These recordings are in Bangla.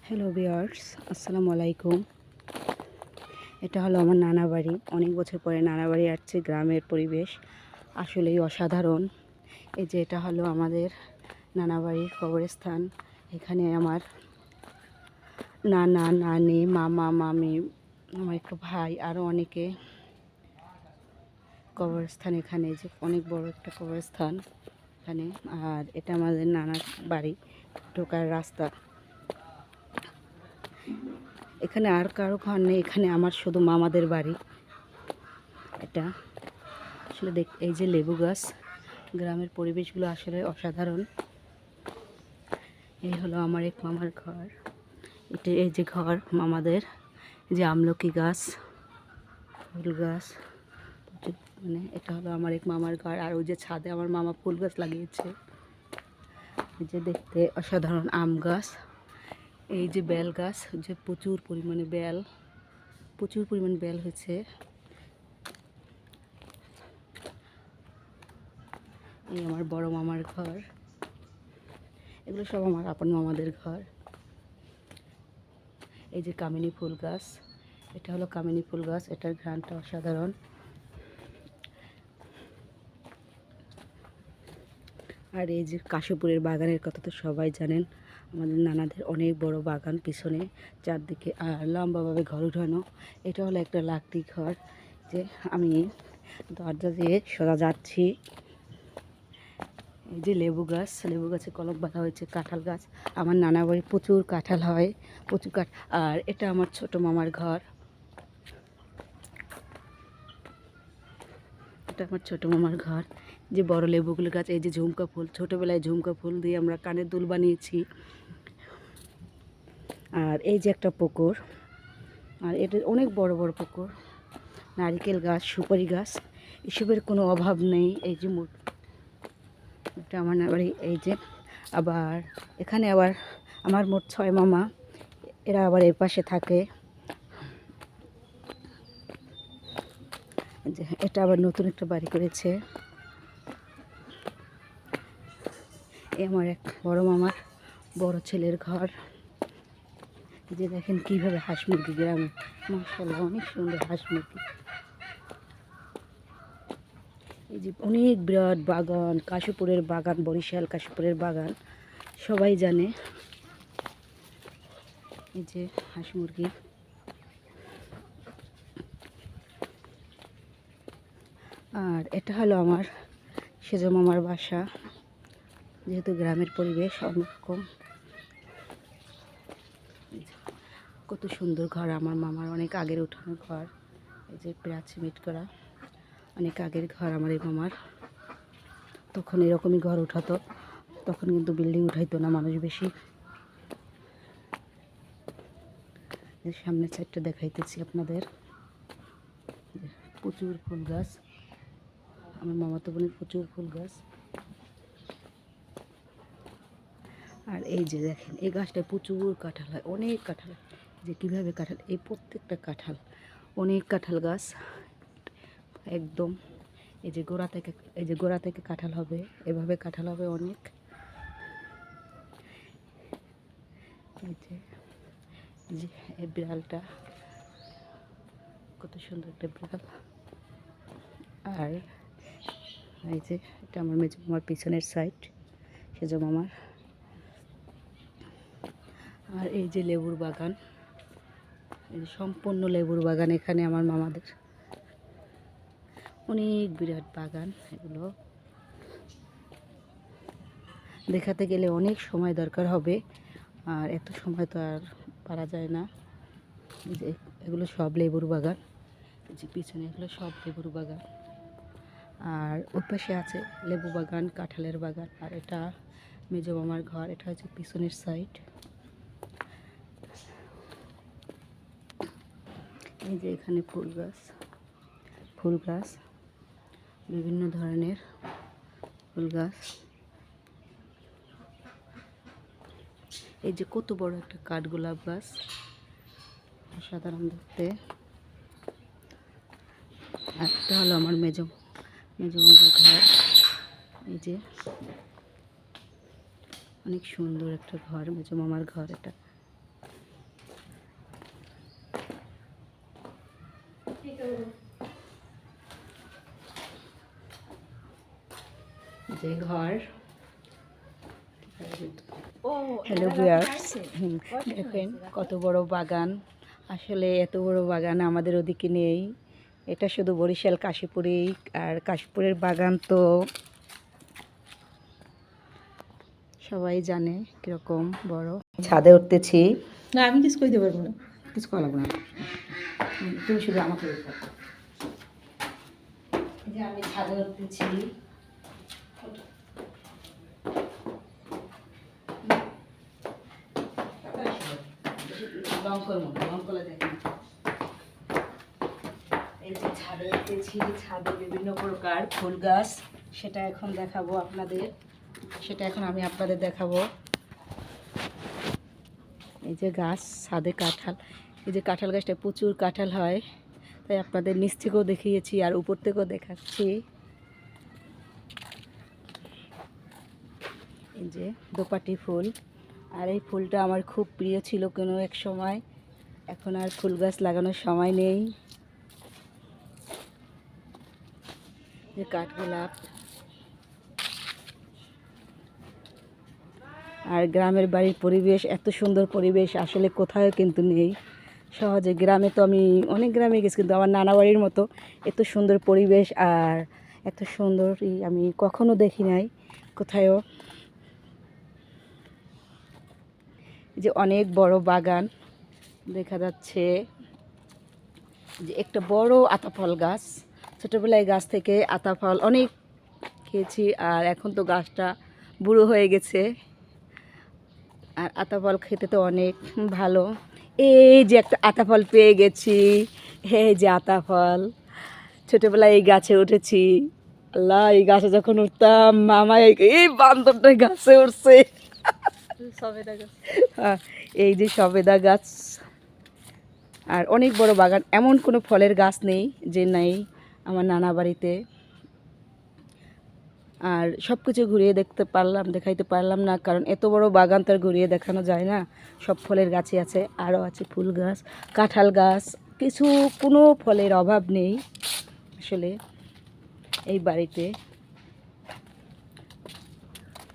হ্যালো ভিউয়ার্স, আসসালামু আলাইকুম। এটা হলো আমার নানা বাড়ি। অনেক বছর পরে নানা বাড়ি আসছে। গ্রামের পরিবেশ আসলেই অসাধারণ। এই যে এটা হলো আমাদের নানা বাড়ির কবরস্থান। এখানে আমার নানা, নানি, মামা, মামি, আমার একটা ভাই, আরও অনেকে কবরস্থান। এখানে যে অনেক বড় একটা কবরস্থান এখানে। আর এটা আমাদের নানার বাড়ি, ঢোকার রাস্তা। এখানে আর কারো ঘর নেই, এখানে আমার শুধু মামাদের বাড়ি। এটা আসলে এই যে লেবু গাছ, গ্রামের পরিবেশগুলো আসলে অসাধারণ। এই হলো আমার এক মামার ঘর। এটা এই যে ঘর মামাদের, যে আমলকি গাছ, ফুল গাছ, মানে এটা হলো আমার এক মামার ঘর। আর ওই যে ছাদে আমার মামা ফুল গাছ লাগিয়েছে, এই যে দেখতে অসাধারণ আম গাছ। এই যে বেল গাছ, যে প্রচুর পরিমাণে বেল হয়েছে। এই আমার বড় মামার ঘর। এগুলো সব আমার আপন মামাদের ঘর। এই যে কামিনী ফুল গাছ, এটা হলো কামিনী ফুল গাছ। এটার ঘ্রাণটা অসাধারণ। আর এই যে কাশীপুরের বাগানের কথা তো সবাই জানেন। আমাদের নানাদের অনেক বড় বাগান পিছনে, চারদিকে আর লম্বাভাবে ঘর উঠানো। এটা হলো একটা লাকড়ি ঘর। যে আমি দরজা দিয়ে সোজা যাচ্ছি। এই যে লেবু গাছে কলম বাঁধা হয়েছে। কাঁঠাল গাছ, আমার নানা বাড়ি প্রচুর কাঁঠাল হয়, প্রচুর আর এটা আমার ছোট মামার ঘর। এটা আমার ছোট মামার ঘর। যে বড় লেবুগুলো গাছ, এই যে ঝুমকা ফুল, ছোটোবেলায় ঝুমকা ফুল দিয়ে আমরা কানের দুল বানিয়েছি। আর এই যে একটা পুকুর, আর এটা অনেক বড় বড় পুকুর। নারিকেল গাছ, সুপারি গাছ, এসবের কোনো অভাব নেই। এই যে এটা আমার না বাড়ি। এই যে আবার এখানে আবার আমার মোট 6 মামা, এরা আবার এর পাশে থাকে। যে এটা আবার নতুন একটা বাড়ি করেছে। আমার এক বড় মামার বড় ছেলের ঘর। যে দেখেন কীভাবে হাঁস মুরগি, গ্রামে মাশাআল্লাহ অনেক সুন্দর হাঁস মুরগি। এই যে অনেক বিরাট বাগান, কাশীপুরের বাগান, বরিশাল কাশীপুরের বাগান সবাই জানে। এই যে হাঁস মুরগি। আর এটা হলো আমার সেজ মামার বাসা। যেহেতু গ্রামের পরিবেশ অন্যরকম। কত সুন্দর ঘর আমার মামার, অনেক আগের উঠানো ঘর। এই যে প্রায় সিমেন্ট করা, অনেক আগের ঘর আমার এই মামার। তখন এরকমই ঘর উঠাতো, তখন কিন্তু বিল্ডিং উঠাইতো না মানুষ বেশি। সামনের সাইডটা দেখাইতেছি আপনাদের। প্রচুর ফুল গাছ, আমার মামাতো বোনের প্রচুর ফুল গাছ। আর এই যে দেখেন এই গাছটায় প্রচুর কাঁঠাল হয়, অনেক কাঁঠাল হয়। যে কীভাবে কাঁঠাল, এই প্রত্যেকটা কাঁঠাল, অনেক কাঁঠাল গাছ একদম। এই যে গোড়া থেকে কাঁঠাল হবে, এভাবে কাঁঠাল হবে অনেক। এই যে এই বিড়ালটা, কত সুন্দর একটা বিড়াল। আর এই যে এটা আমার মেজো মামার পিছনের সাইড, সেজো মামার। আর এই যে লেবুর বাগান, এই যে সম্পূর্ণ লেবুর বাগান এখানে আমার মামাদের। অনেক বিরাট বাগান এগুলো। দেখাতে গেলে অনেক সময় দরকার হবে, আর এত সময় তো আর পারা যায় না। যে এগুলো সব লেবুর বাগান, যে পিছনে এগুলো সব লেবুর বাগান। আর ওর পাশে আছে লেবু বাগান, কাঁঠালের বাগান। আর এটা মেজো মামার ঘর, এটা হচ্ছে পিছনের সাইড। এই যে এখানে ফুল গাছ, বিভিন্ন ধরনের ফুল গাছ। এই যে কত বড় একটা কাঠগোলাপ গাছ, সাধারণ দেখতে। আর এটা হলো আমার মেজো মামার ঘর। এই যে অনেক সুন্দর একটা ঘর, মেজো মামার ঘর এটা। যে ঘর। হ্যালো ভিউয়ার্স, দেখেন কত বড় বাগান। আসলে এত বড় বাগান আমাদের ওদিকে নেই। এটা শুধু বরিশাল কাশীপুরেই। আর কাশীপুরের বাগান তো সবাই জানে কিরকম বড়। ছাদে উঠতেছি। না আমি কিছু কইতে পারবো না। কিছু করা লাগবে না, তুমি শুধু আমাকে দেখো। এই যে আমি ছাদে উঠতেছি। এই যে ছাদে উঠতেছি, ছাদে বিভিন্ন প্রকার ফুল গাছ, সেটা এখন দেখাবো আপনাদের। আমি আপনাদের দেখাবো। এই যে গাছ, ছাদে কাঁঠাল। এই যে কাঁঠাল গাছটা প্রচুর কাঁঠাল হয়, তাই আপনাদের নিচ থেকেও দেখিয়েছি আর উপর থেকেও দেখাচ্ছি। এই যে দোপাটি ফুল। আর এই ফুলটা আমার খুব প্রিয় ছিল কোনো এক সময়। এখন আর ফুল গাছ লাগানোর সময় নেই। যে কাঠগোলাপ। আর গ্রামের বাড়ির পরিবেশ, এত সুন্দর পরিবেশ আসলে কোথাও কিন্তু নেই সহজে। গ্রামে তো আমি অনেক গ্রামে গেছি, কিন্তু আমার নানা বাড়ির মতো এত সুন্দর পরিবেশ আর এত সুন্দর আমি কখনো দেখি নাই কোথাও। যে অনেক বড় বাগান দেখা যাচ্ছে। যে একটা বড় আতাফল গাছ, ছোটোবেলায় গাছ থেকে আতাফল অনেক খেয়েছি। আর এখন তো গাছটা বুড়ো হয়ে গেছে। আর আতাফল খেতে তো অনেক ভালো। এই যে একটা আতাফল পেয়ে গেছি। এই যে আতাফল, ছোটোবেলায় এই গাছে উঠেছি। আল্লাহ, এই গাছে যখন উঠতাম মামা এই বান্দরটা গাছে উঠছে। সবেদা গাছ। এই যে সবেদা গাছ। আর অনেক বড় বাগান, এমন কোনো ফলের গাছ নেই যে নাই আমার নানা বাড়িতে। আর সব কিছু ঘুরিয়ে দেখাইতে পারলাম না, কারণ এত বড় বাগান তো আর ঘুরিয়ে দেখানো যায় না। সব ফলের গাছই আছে, আরও আছে ফুল গাছ, কাঁঠাল গাছ, কোনো ফলের অভাব নেই আসলে এই বাড়িতে।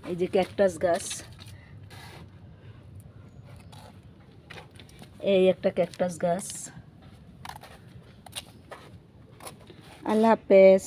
এই যে ক্যাকটাস গাছ, এই একটা ক্যাকটাস গাছ। আল্লাহ হাফেজ।